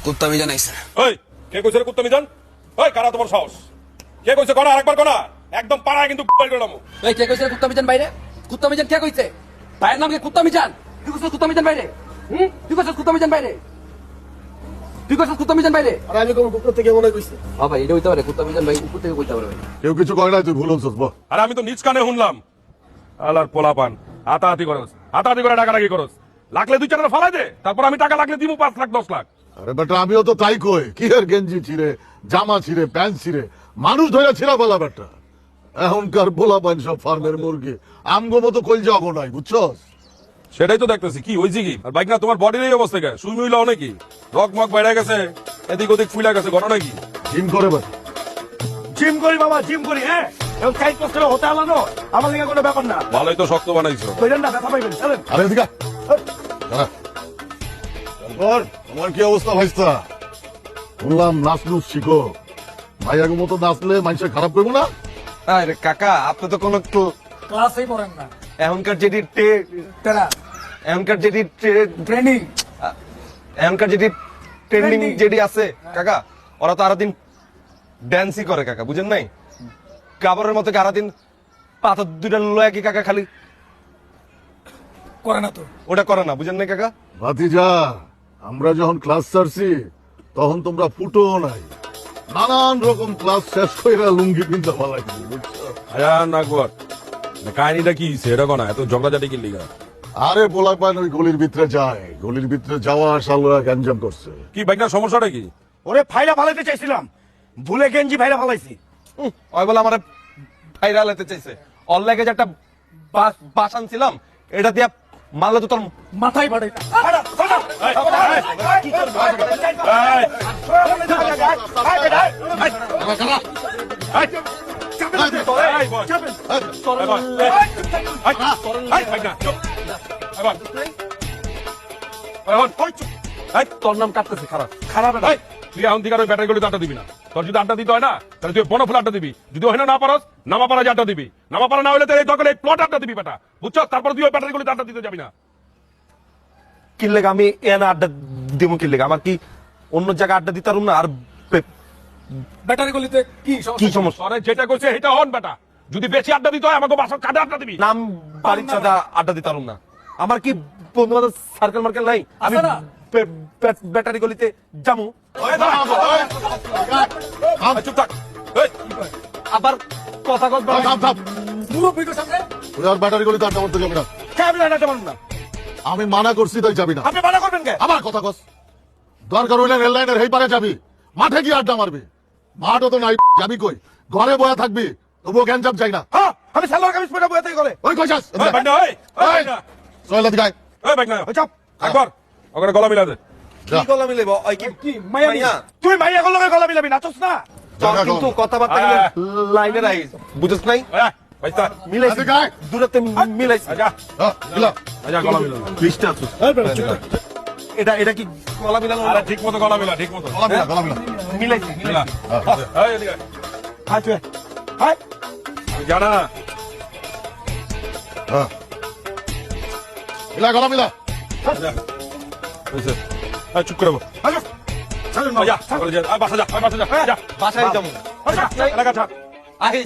কুত্তা মিজান আইছে। ওই কে কইছে রে কুত্তা মিজান? ওই কারা তোমার সাহস? কে কইছে করা আরেকবার কোনা? একদম পাড়ায় কিন্তু বাইর করে নামু। এই কে কইছে কুত্তা মিজান বাইরে? কুত্তা মিজান কে কইছে? ভাইয়ের নাম কি কুত্তা মিজান? তুই কইছিস কুত্তা মিজান বাইরে? তুই কইছিস কুত্তা মিজান বাইরে? তুই কইছিস কুত্তা মিজান বাইরে? আরে আমি কোন কুকুর থেকে মনে কইছি? বাবা এটা হইতে পারে কুত্তা মিজান ভাই উপর থেকে কইতে পারে ভাই। কেউ কিছু কয় না, তুই ভুল হচ্ছিস। আর আমি তো নিজ কানে শুনলাম আলার পোলাপান হাতাহাতি করস, হাতাহাতি করে ডাকাডাকি করস। লাগলে 2-4 ফালাই দে, তারপর আমি টাকা লাগলে দিমু 5 লাখ 10 লাখ। আরে বেটা আমিও তো তাই কই, কি এর গেঞ্জি ছিঁড়ে, জামা ছিঁড়ে, প্যান্ট ছিঁড়ে, মানুষ ধরে ছিঁড়া বলা বেটা। এখনকার বলা পাইন সব ফার্মের মুরগি, আমগো মতো কইল যাবো নাই, বুঝছস? সেটাই তো দেখতেছি কি হইছে কি। আর বাইক না তোমার বডির এই অবস্থা কে? সুই মুইলাও নাকি? রক মক বাইরে গেছে, এদিক ওদিক ফুলা গেছে, ঘটনা কি? জিম করে বেটা। জিম করি বাবা, জিম করি। হ্যাঁ এবং কাজ করতে হতে আলানো আমার লিগে কোনো ব্যাপার না। ভালোই তো শক্ত বানাইছো। কইলেন না ব্যথা পাইবেন, চলেন। আরে এদিকে আয়। দাঁড়া। তারপর তোমার কি অবস্থা ভাইস্তা? শুনলাম নাচ নুচ শিখো, ভাইয়াকে মতো নাচলে মানুষে খারাপ করবো না? আরে কাকা, আপনি তো কোনো ক্লাসেই পড়েন না। এখনকার যেটি তেরা এখনকার যেটি ট্রেনিং এখনকার যেটি ট্রেন্ডিং Trending। যেটি আছে কাকা, ওরা তো আরো দিন ড্যান্সই করে কাকা, বুঝেন নাই? কাবারের মতো আরো দিন পাথর দুটা লয়া কি কাকা খালি করে না তো। ওটা করে না, বুঝেন নাই কাকা? ভাতিজা, আমরা যখন ক্লাস ছাড়ছি তখন তোমরা ফুটো নাই, নানান রকম ক্লাস শেষ করে লুঙ্গি কিনতে ভালো বুঝছো? আয়া নাগর কাহিনীটা কি সেটা কোনা এত ঝগড়াঝাটি কি লিগা? আরে বলা পায় ওই গলির ভিতরে যায়, গলির ভিতরে যাওয়া আসা লোক গ্যাঞ্জাম করছে। কি বাইক না সমস্যাটা কি? ওরে ফাইলা ফালাইতে চাইছিলাম, ভুলে গেঞ্জি ফাইলা ফালাইছি। ওই বলে আমার ভাইরাল হতে চাইছে, ওর লাগে যে একটা বাস আনছিলাম, এটা দিয়া মারলে তো তোর মাথায় বাড়াই না। তোর নাম কাটতেছে খারাপ। খারাপ না। তুই এখন থেকে ব্যাটারি গুলিতে আড্ডা দিবি না। তোর যদি আড্ডা দিতে হয় না তাহলে তুই বনফুল আড্ডা দিবি, যদি হয় না পারস নামাপাড়া আড্ডা দিবি, নামাপাড়া না হলে তো এই দরকার এই প্লট আড্ডা দিবি বেটা, বুঝছো? তারপর তুই ওই ব্যাটারি গুলিতে আড্ডা দিতে যাবি না। কি লেগে আমি এনে আড্ডা দিব? কি লেগে আমার কি অন্য জায়গায় আড্ডা দিতে পারুম না? আর ব্যাটারি গলিতে কি কি সমস্যা? আরে যেটা করছে সেটা হন বেটা, যদি বেশি আড্ডা দিতে হয় আমাকে বাসার কাঁধে আড্ডা দিবি। নাম বাড়ির সাথে আড্ডা দিতে পারুম না। আমার কি বন্ধু বান্ধব সার্কেল মার্কেল নাই? আমি আছে না? ব্যাটারি গলিতে যাবো, চুপ থাক। এই, আবার কথা কথা মুরব্বীর সামনে তুই আর ব্যাটারি গলিতে আড্ডা করতে যাবি না। ক্যামেরা লাগাতে পারুন না। আমি মানা করছি তাই যাবি না। আপনি মানা করবেন কে? আবার কথা কস, দরকার হইলে রেল লাইনের এই পারে যাবি, মাঠে গিয়ে আড্ডা মারবি। মাঠও তো নাই, যাবি কই? ঘরে বয়া থাকবি, তবুও গ্যাঞ্জাম চাই না। হ্যাঁ আমি সালোয়ার কামিজ পরে বইতে করে। ওই কইছাস এই বাইক না, এই, এই বাইক না, চল এদিকে আয়। এই বাইক না, ওই চাপ। একবার ওখানে গলা মিলা দে। কি গলা মিলাইব? ওই কি কি মাইয়া মাইয়া? তুই মাইয়া গুলোকে গলা মিলাবি, নাচস না? তোর কিন্তু কথাবার্তা লাইনের আই, বুঝছ নাই? এই, বাইস্তা, মিলাইছি, এদিকে আয়। দূরত্বে মিলাইছি। আজা, হ্যাঁ, দিলাম। আজা গলা মিলা। এটা কি গলা মিলানো? আরে ঠিক মতো গলা মিলা, ঠিক মতো গলা মিলা, গলা মিলা। মিলাইছি। মিলা। এই, এদিকে আয়। হাই তুই হাই। আমি জানা না। হ্যাঁ। মিলা, গলা মিলা। আজা, হইছে। এই, চুপ করে বল। আচ্ছা ছাড়ুন না। আজা, সকলে যা, বাসা যা, বাসা যা, যা। বাসায় যাবো। এলাকা ছাড়। আহি